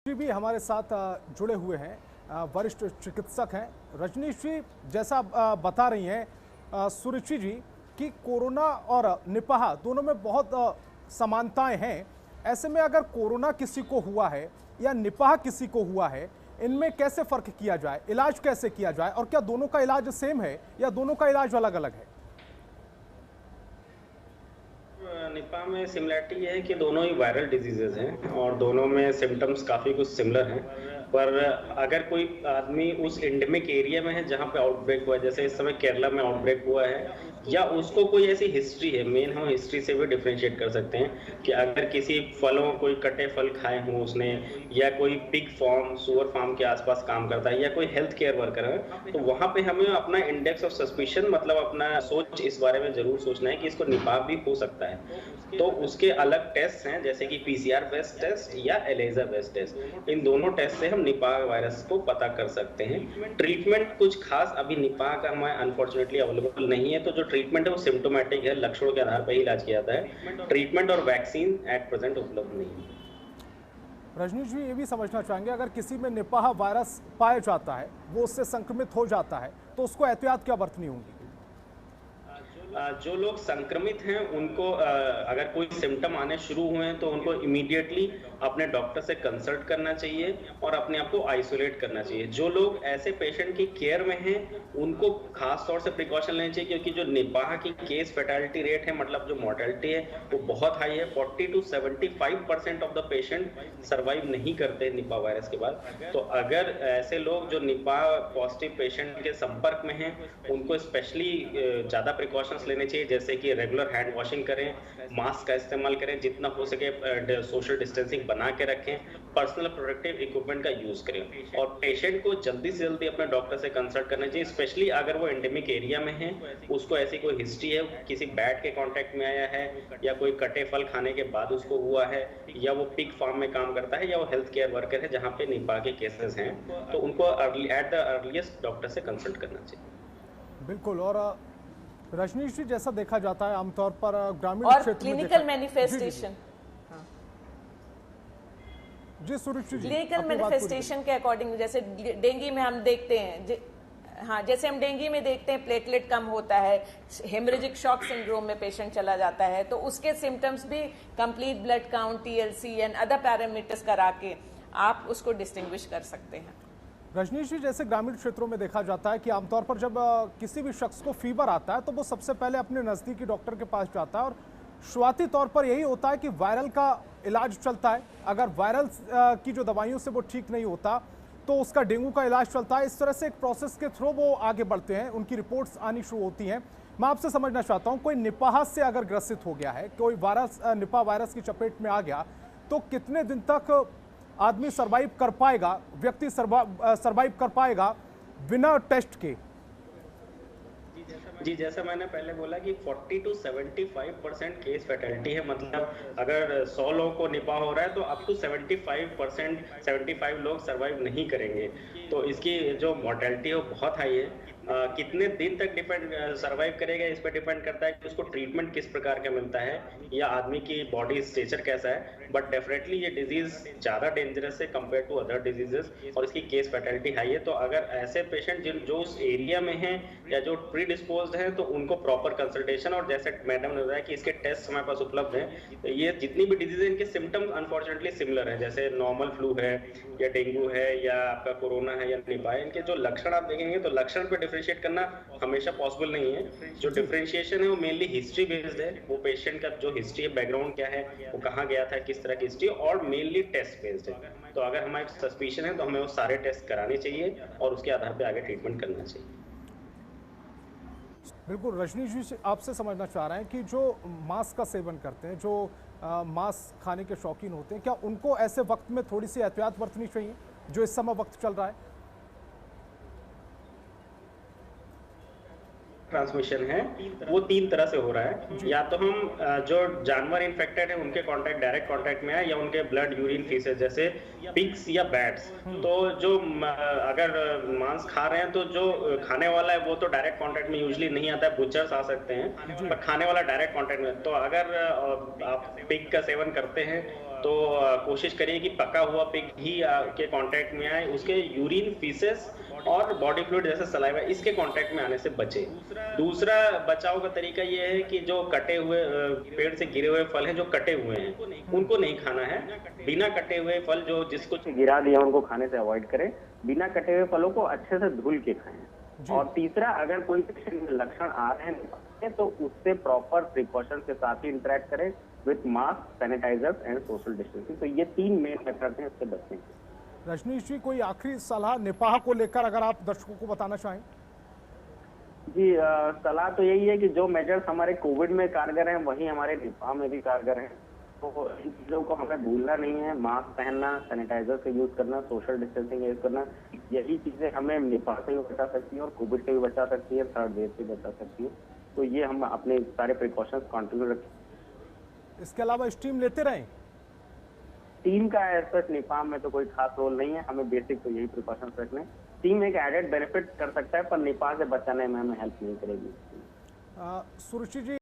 जी भी हमारे साथ जुड़े हुए हैं, वरिष्ठ चिकित्सक हैं। रजनीश जी, जैसा बता रही हैं सुरुचि जी कि कोरोना और निपाह दोनों में बहुत समानताएं हैं। ऐसे में अगर कोरोना किसी को हुआ है या निपाह किसी को हुआ है, इनमें कैसे फर्क किया जाए, इलाज कैसे किया जाए, और क्या दोनों का इलाज सेम है या दोनों का इलाज अलग अलग है? निपाह में सिमिलरिटी ये है कि दोनों ही वायरल डिजीजेज हैं और दोनों में सिम्टम्स काफ़ी कुछ सिमिलर हैं। पर अगर कोई आदमी उस एंडेमिक एरिया में है जहाँ पे आउटब्रेक हुआ है, जैसे इस समय केरला में आउटब्रेक हुआ है, या उसको कोई ऐसी हिस्ट्री है, मेन हम हिस्ट्री से भी डिफरेंशिएट कर सकते हैं कि अगर किसी फलों, कोई कटे फल खाए हों उसने, या कोई पिग फार्म, सुअर फार्म के आसपास काम करता है, या कोई हेल्थ केयर वर्कर है, तो वहाँ पे हमें अपना इंडेक्स ऑफ सस्पिशन, मतलब अपना सोच इस बारे में जरूर सोचना है कि इसको निपाह भी हो सकता है। तो उसके अलग टेस्ट हैं, जैसे कि पीसीआर बेस्ड टेस्ट या एलिजा बेस्ड टेस्ट। इन दोनों टेस्ट से हम निपाह वायरस को पता कर सकते हैं। ट्रीटमेंट कुछ खास अभी निपाह का हमारे अनफॉर्चुनेटली अवेलेबल नहीं है, तो जो ट्रीटमेंट है वो सिम्टोमेटिक है, लक्षणों के आधार पर ही इलाज किया जाता है। ट्रीटमेंट और वैक्सीन एट प्रेजेंट उपलब्ध नहीं है। रजनीश जी, ये भी समझना चाहेंगे, अगर किसी में निपाह वायरस पाया जाता है, वो उससे संक्रमित हो जाता है, तो उसको एहतियात क्या बरतनी होगी? जो लोग संक्रमित हैं उनको अगर कोई सिम्टम आने शुरू हुए हैं तो उनको इमीडिएटली अपने डॉक्टर से कंसल्ट करना चाहिए और अपने आप को आइसोलेट करना चाहिए। जो लोग ऐसे पेशेंट की केयर में हैं उनको खास तौर से प्रिकॉशन लेनी चाहिए, क्योंकि जो निपाह की केस फैटेलिटी रेट है, मतलब जो मोर्टेलिटी है, वो बहुत हाई है। 40 to 75% of the patient survive नहीं करते निपाह वायरस के बाद। तो अगर ऐसे लोग जो निपाह पॉजिटिव पेशेंट के संपर्क में हैं, उनको स्पेशली ज़्यादा प्रिकॉशन लेने चाहिए, जैसे कि रेगुलर हैंड वॉशिंग करें, मास्क का इस्तेमाल करें, जितना हो सके सोशल डिस्टेंसिंग बना के रखें, पर्सनल प्रोटेक्टिव इक्विपमेंट का यूज करें, और पेशेंट को जल्दी से जल्दी अपने डॉक्टर से कंसल्ट करना चाहिए, स्पेशली अगर वो एंडेमिक एरिया में है, उसको ऐसी कोई हिस्ट्री है, किसी बैट के कांटेक्ट में आया है, या कोई कटे फल खाने के बाद उसको हुआ है, या वो पिग फार्म में काम करता है, या वो हेल्थ केयर वर्कर है जहाँ पे निपाह के केसेस हैं, तो उनको एट द अर्लीस्ट डॉक्टर से कंसल्ट करना चाहिए। बिल्कुल। और रजनीश जी, जैसा देखा जाता है आमतौर पर ग्रामीण और क्षेत्र में क्लिनिकल मैनिफेस्टेशन, जी सुरुचि जी, क्लिनिकल मैनिफेस्टेशन के अकॉर्डिंग, जैसे डेंगू में हम देखते हैं, हाँ, जैसे हम डेंगू में देखते हैं प्लेटलेट कम होता है, हेमरेजिक शॉक सिंड्रोम में पेशेंट चला जाता है, तो उसके सिम्टम्स भी complete blood count, TLC and other parameters करा के आप उसको डिस्टिंग्विश कर सकते हैं। रजनीश जी, जैसे ग्रामीण क्षेत्रों में देखा जाता है कि आमतौर पर जब किसी भी शख्स को फीवर आता है तो वो सबसे पहले अपने नज़दीकी डॉक्टर के पास जाता है, और शुरुआती तौर पर यही होता है कि वायरल का इलाज चलता है। अगर वायरल की जो दवाइयों से वो ठीक नहीं होता तो उसका डेंगू का इलाज चलता है। इस तरह से एक प्रोसेस के थ्रू वो आगे बढ़ते हैं, उनकी रिपोर्ट्स आनी शुरू होती हैं। मैं आपसे समझना चाहता हूँ, कोई निपाह से अगर ग्रसित हो गया है, कोई वायरस निपाह वायरस की चपेट में आ गया, तो कितने दिन तक आदमी सरवाइव कर पाएगा, व्यक्ति सरवाइव कर पाएगा बिना टेस्ट के? जी, जैसा मैंने पहले बोला कि 40 to 75% केस फैटेलिटी है, मतलब अगर 100 लोगों को निपाह हो रहा है तो अप टू 75 लोग सर्वाइव नहीं करेंगे। तो इसकी जो मोर्टेलिटी है वो बहुत हाई है। कितने दिन तक सर्वाइव करेगा इस पर डिपेंड करता है कि उसको ट्रीटमेंट किस प्रकार का मिलता है या आदमी की बॉडी स्ट्रक्चर कैसा है। बट डेफिनेटली ये डिजीज ज़्यादा डेंजरस है कंपेयर टू अदर डिजीजेस, और इसकी केस फैटेलिटी हाई है। तो अगर ऐसे पेशेंट जो उस एरिया में हैं या जो प्री डिस्पोज्ड हैं, तो उनको प्रॉपर कंसल्टेशन, और जैसे मैडम ने बताया कि इसके टेस्ट हमारे पास उपलब्ध हैं। तो ये जितनी भी डिजीज है इनके सिम्टम्स अनफॉर्चुनेटली सिमिलर है, जैसे नॉर्मल फ्लू है या डेंगू है या आपका कोरोना है या निपाह है। इनके जो लक्षण आप देखेंगे तो लक्षण पे डिफरेंशिएट करना हमेशा पॉसिबल नहीं है। जो डिफरेंशिएशन है वो मेनली हिस्ट्री बेस्ड है, वो पेशेंट का जो हिस्ट्री है, बैकग्राउंड क्या है, वो कहाँ गया था, किस तरह की हिस्ट्री, और मेनली टेस्ट बेस्ड है। तो अगर हमारे सस्पिशन है तो हमें वो सारे टेस्ट कराने चाहिए और उसके आधार पर आगे ट्रीटमेंट करना चाहिए। बिल्कुल। रजनीश जी, आपसे समझना चाह रहे हैं कि जो मांस का सेवन करते हैं, जो मांस खाने के शौकीन होते हैं, क्या उनको ऐसे वक्त में थोड़ी सी एहतियात बरतनी चाहिए जो इस समय वक्त चल रहा है? ट्रांसमिशन है वो 3 तरह से हो रहा है। या तो हम जो जानवर इन्फेक्टेड है उनके डायरेक्ट कांटेक्ट में है, या उनके ब्लड, यूरिन, फीसेस, जैसे पिग्स या बैट्स। तो जो अगर मांस खा रहे हैं तो जो खाने वाला है वो तो डायरेक्ट कांटेक्ट में यूजुअली नहीं आता है, बुचर्स आ सकते हैं, पर खाने वाला डायरेक्ट कांटेक्ट में। तो अगर आप पिग का सेवन करते हैं तो कोशिश करिए कि पका हुआ पिग ही के कांटेक्ट में आए, उसके यूरिन, फीसेस और बॉडी फ्लूइड जैसे सलाइवा इसके कांटेक्ट में आने से बचे। दूसरा बचाव का तरीका ये है कि जो कटे हुए पेड़ से गिरे हुए फल हैं, जो कटे हुए हैं, उनको नहीं खाना है। बिना कटे हुए फल जो जिसको गिरा दिया उनको खाने से अवॉइड करें। बिना कटे हुए फलों को अच्छे से धुल के खाएं। और तीसरा, अगर कोई पेशेंट में लक्षण आ रहे हैं तो उससे प्रॉपर प्रिकॉशन के साथ ही इंटरेक्ट करें with mask, sanitizers and social distancing. तो ये 3 मेन मेथड हैं इससे बचने के। रजनीश जी, कोई आखिरी सलाह निपाह को लेकर अगर आप दर्शकों को बताना चाहें? जी, सलाह तो यही है कि जो मेजर्स हमारे कोविड में कारगर हैं वही हमारे निपाह में भी कारगर हैं। तो इन चीजों को हमें भूलना नहीं है। मास्क पहनना, सैनिटाइजर का यूज करना, सोशल डिस्टेंसिंग यूज करना, यही चीजें हमें निपाह से भी बचा सकती है और कोविड से भी बचा सकती है, थर्ड वेव से बचा सकती है। तो ये हम अपने सारे प्रिकॉशंस कंटिन्यू रखें। इसके अलावा स्टीम लेते रहें? टीम का एज निपाह में तो कोई खास रोल नहीं है, हमें बेसिक तो यही प्रिकॉशंस रखने। टीम एक एडेड बेनिफिट कर सकता है पर निपाह से बचाने में हमें हेल्प नहीं करेगी। सुरुचि जी,